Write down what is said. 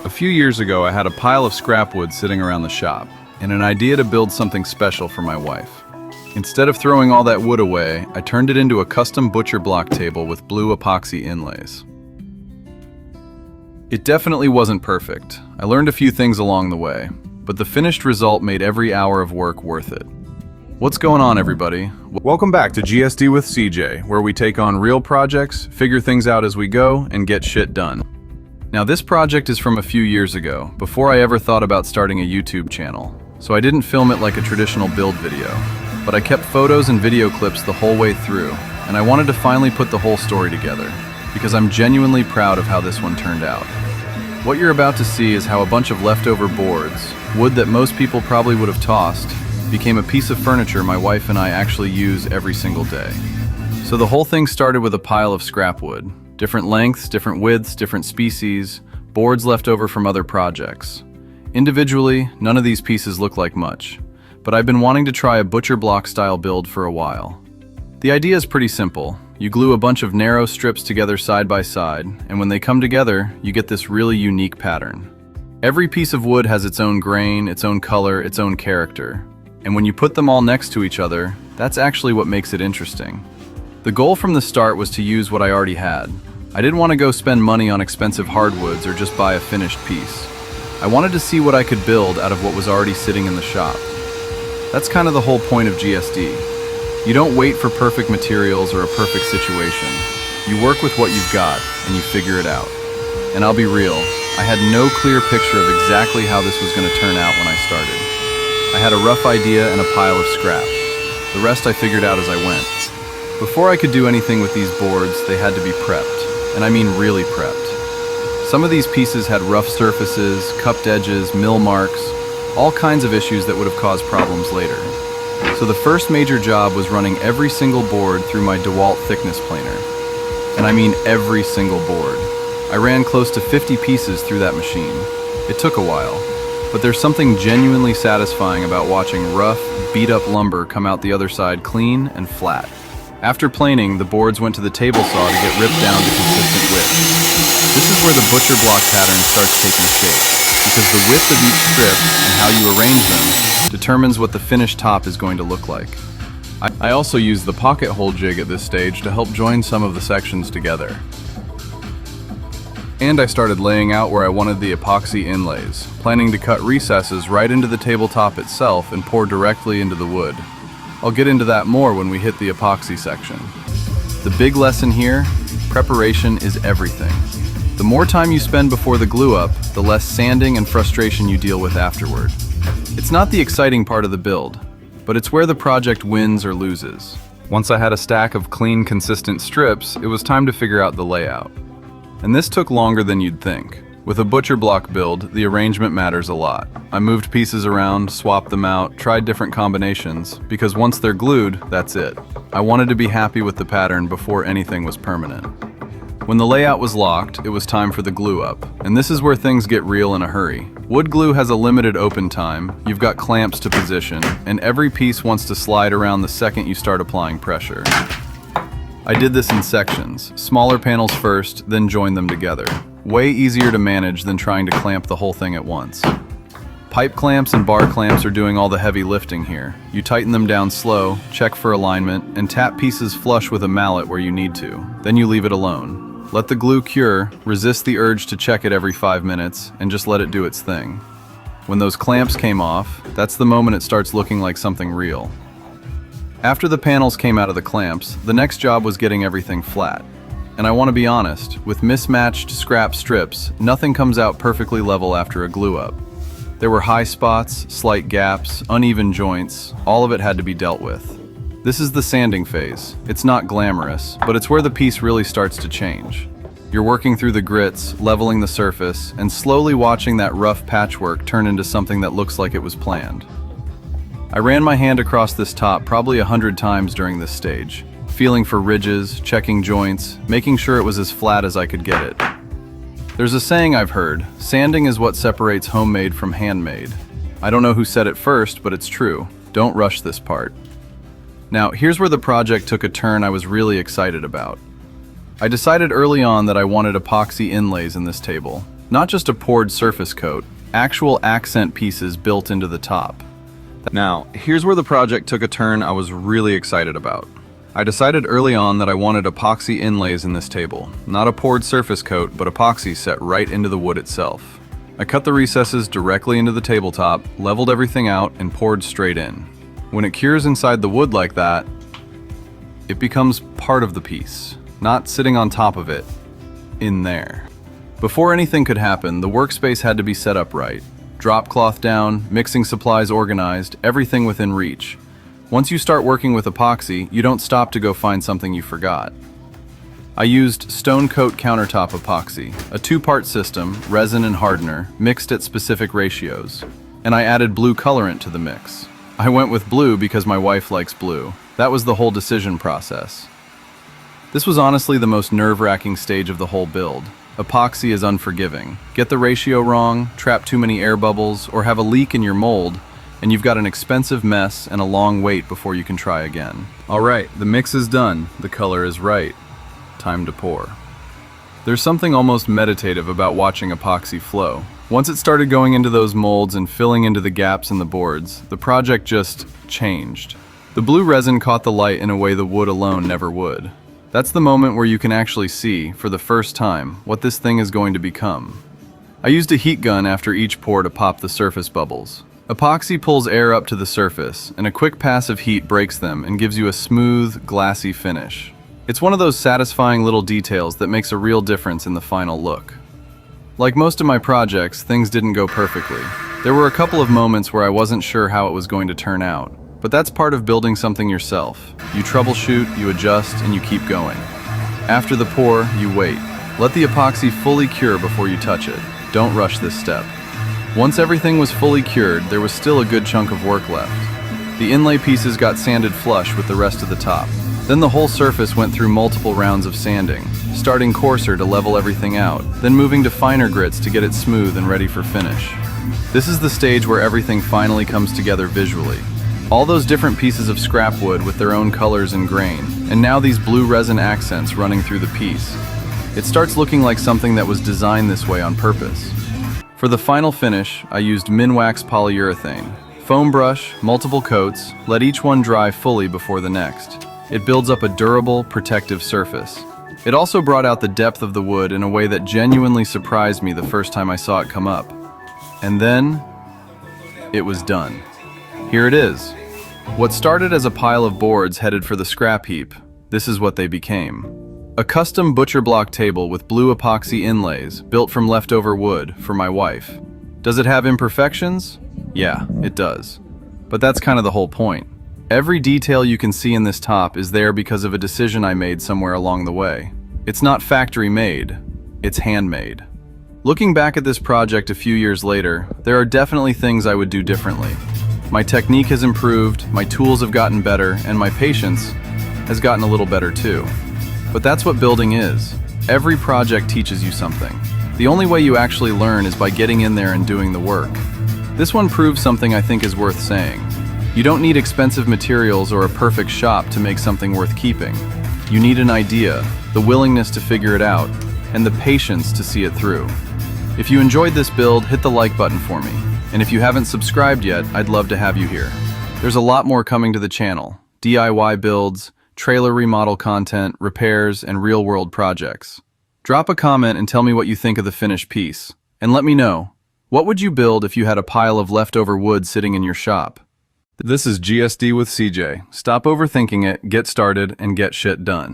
A few years ago, I had a pile of scrap wood sitting around the shop, and an idea to build something special for my wife. Instead of throwing all that wood away, I turned it into a custom butcher block table with blue epoxy inlays. It definitely wasn't perfect. I learned a few things along the way, but the finished result made every hour of work worth it. What's going on, everybody? Welcome back to GSD with CJ, where we take on real projects, figure things out as we go, and get shit done. Now, this project is from a few years ago, before I ever thought about starting a YouTube channel, so I didn't film it like a traditional build video, but I kept photos and video clips the whole way through, and I wanted to finally put the whole story together, because I'm genuinely proud of how this one turned out. What you're about to see is how a bunch of leftover boards, wood that most people probably would have tossed, became a piece of furniture my wife and I actually use every single day. So the whole thing started with a pile of scrap wood. Different lengths, different widths, different species, boards left over from other projects. Individually, none of these pieces look like much, but I've been wanting to try a butcher block style build for a while. The idea is pretty simple. You glue a bunch of narrow strips together side by side, and when they come together, you get this really unique pattern. Every piece of wood has its own grain, its own color, its own character. And when you put them all next to each other, that's actually what makes it interesting. The goal from the start was to use what I already had. I didn't want to go spend money on expensive hardwoods or just buy a finished piece. I wanted to see what I could build out of what was already sitting in the shop. That's kind of the whole point of GSD. You don't wait for perfect materials or a perfect situation. You work with what you've got and you figure it out. And I'll be real, I had no clear picture of exactly how this was going to turn out when I started. I had a rough idea and a pile of scrap. The rest I figured out as I went. Before I could do anything with these boards, they had to be prepped. And I mean really prepped. Some of these pieces had rough surfaces, cupped edges, mill marks, all kinds of issues that would have caused problems later. So the first major job was running every single board through my DeWalt thickness planer. And I mean every single board. I ran close to 50 pieces through that machine. It took a while, but there's something genuinely satisfying about watching rough, beat-up lumber come out the other side clean and flat. After planing, the boards went to the table saw to get ripped down to consistent width. This is where the butcher block pattern starts taking shape, because the width of each strip and how you arrange them determines what the finished top is going to look like. I also use the pocket hole jig at this stage to help join some of the sections together. And I started laying out where I wanted the epoxy inlays, planning to cut recesses right into the tabletop itself and pour directly into the wood. I'll get into that more when we hit the epoxy section. The big lesson here, preparation is everything. The more time you spend before the glue up, the less sanding and frustration you deal with afterward. It's not the exciting part of the build, but it's where the project wins or loses. Once I had a stack of clean, consistent strips, it was time to figure out the layout. And this took longer than you'd think. With a butcher block build, the arrangement matters a lot. I moved pieces around, swapped them out, tried different combinations, because once they're glued, that's it. I wanted to be happy with the pattern before anything was permanent. When the layout was locked, it was time for the glue up, and this is where things get real in a hurry. Wood glue has a limited open time, you've got clamps to position, and every piece wants to slide around the second you start applying pressure. I did this in sections, smaller panels first, then joined them together. Way easier to manage than trying to clamp the whole thing at once. Pipe clamps and bar clamps are doing all the heavy lifting here. You tighten them down slow, check for alignment, and tap pieces flush with a mallet where you need to. Then you leave it alone. Let the glue cure, resist the urge to check it every 5 minutes, and just let it do its thing. When those clamps came off, that's the moment it starts looking like something real. After the panels came out of the clamps, the next job was getting everything flat. And I want to be honest, with mismatched scrap strips, nothing comes out perfectly level after a glue up. There were high spots, slight gaps, uneven joints, all of it had to be dealt with. This is the sanding phase. It's not glamorous, but it's where the piece really starts to change. You're working through the grits, leveling the surface, and slowly watching that rough patchwork turn into something that looks like it was planned. I ran my hand across this top probably 100 times during this stage, feeling for ridges, checking joints, making sure it was as flat as I could get it. There's a saying I've heard, sanding is what separates homemade from handmade. I don't know who said it first, but it's true. Don't rush this part. Now, here's where the project took a turn I was really excited about. I decided early on that I wanted epoxy inlays in this table. Not just a poured surface coat, actual accent pieces built into the top. Now, here's where the project took a turn I was really excited about. I decided early on that I wanted epoxy inlays in this table. Not a poured surface coat, but epoxy set right into the wood itself. I cut the recesses directly into the tabletop, leveled everything out, and poured straight in. When it cures inside the wood like that, it becomes part of the piece, not sitting on top of it, in there. Before anything could happen, the workspace had to be set up right. Drop cloth down, mixing supplies organized, everything within reach. Once you start working with epoxy, you don't stop to go find something you forgot. I used Stone Coat countertop epoxy, a two-part system, resin and hardener, mixed at specific ratios. And I added blue colorant to the mix. I went with blue because my wife likes blue. That was the whole decision process. This was honestly the most nerve-wracking stage of the whole build. Epoxy is unforgiving. Get the ratio wrong, trap too many air bubbles, or have a leak in your mold, and you've got an expensive mess and a long wait before you can try again. All right, the mix is done. The color is right. Time to pour. There's something almost meditative about watching epoxy flow. Once it started going into those molds and filling into the gaps in the boards, the project just changed. The blue resin caught the light in a way the wood alone never would. That's the moment where you can actually see, for the first time, what this thing is going to become. I used a heat gun after each pour to pop the surface bubbles. Epoxy pulls air up to the surface, and a quick pass of heat breaks them and gives you a smooth, glassy finish. It's one of those satisfying little details that makes a real difference in the final look. Like most of my projects, things didn't go perfectly. There were a couple of moments where I wasn't sure how it was going to turn out, but that's part of building something yourself. You troubleshoot, you adjust, and you keep going. After the pour, you wait. Let the epoxy fully cure before you touch it. Don't rush this step. Once everything was fully cured, there was still a good chunk of work left. The inlay pieces got sanded flush with the rest of the top. Then the whole surface went through multiple rounds of sanding, starting coarser to level everything out, then moving to finer grits to get it smooth and ready for finish. This is the stage where everything finally comes together visually. All those different pieces of scrap wood with their own colors and grain, and now these blue resin accents running through the piece. It starts looking like something that was designed this way on purpose. For the final finish, I used Minwax polyurethane. Foam brush, multiple coats, let each one dry fully before the next. It builds up a durable, protective surface. It also brought out the depth of the wood in a way that genuinely surprised me the first time I saw it come up. And then, it was done. Here it is. What started as a pile of boards headed for the scrap heap, this is what they became. A custom butcher block table with blue epoxy inlays, built from leftover wood, for my wife. Does it have imperfections? Yeah, it does. But that's kind of the whole point. Every detail you can see in this top is there because of a decision I made somewhere along the way. It's not factory made, it's handmade. Looking back at this project a few years later, there are definitely things I would do differently. My technique has improved, my tools have gotten better, and my patience has gotten a little better too. But that's what building is. Every project teaches you something. The only way you actually learn is by getting in there and doing the work. This one proves something I think is worth saying. You don't need expensive materials or a perfect shop to make something worth keeping. You need an idea, the willingness to figure it out, and the patience to see it through. If you enjoyed this build, hit the like button for me. And if you haven't subscribed yet, I'd love to have you here. There's a lot more coming to the channel. DIY builds, trailer remodel content, repairs, and real-world projects. Drop a comment and tell me what you think of the finished piece. And let me know, what would you build if you had a pile of leftover wood sitting in your shop? This is GSD with CJ. Stop overthinking it, get started, and get shit done.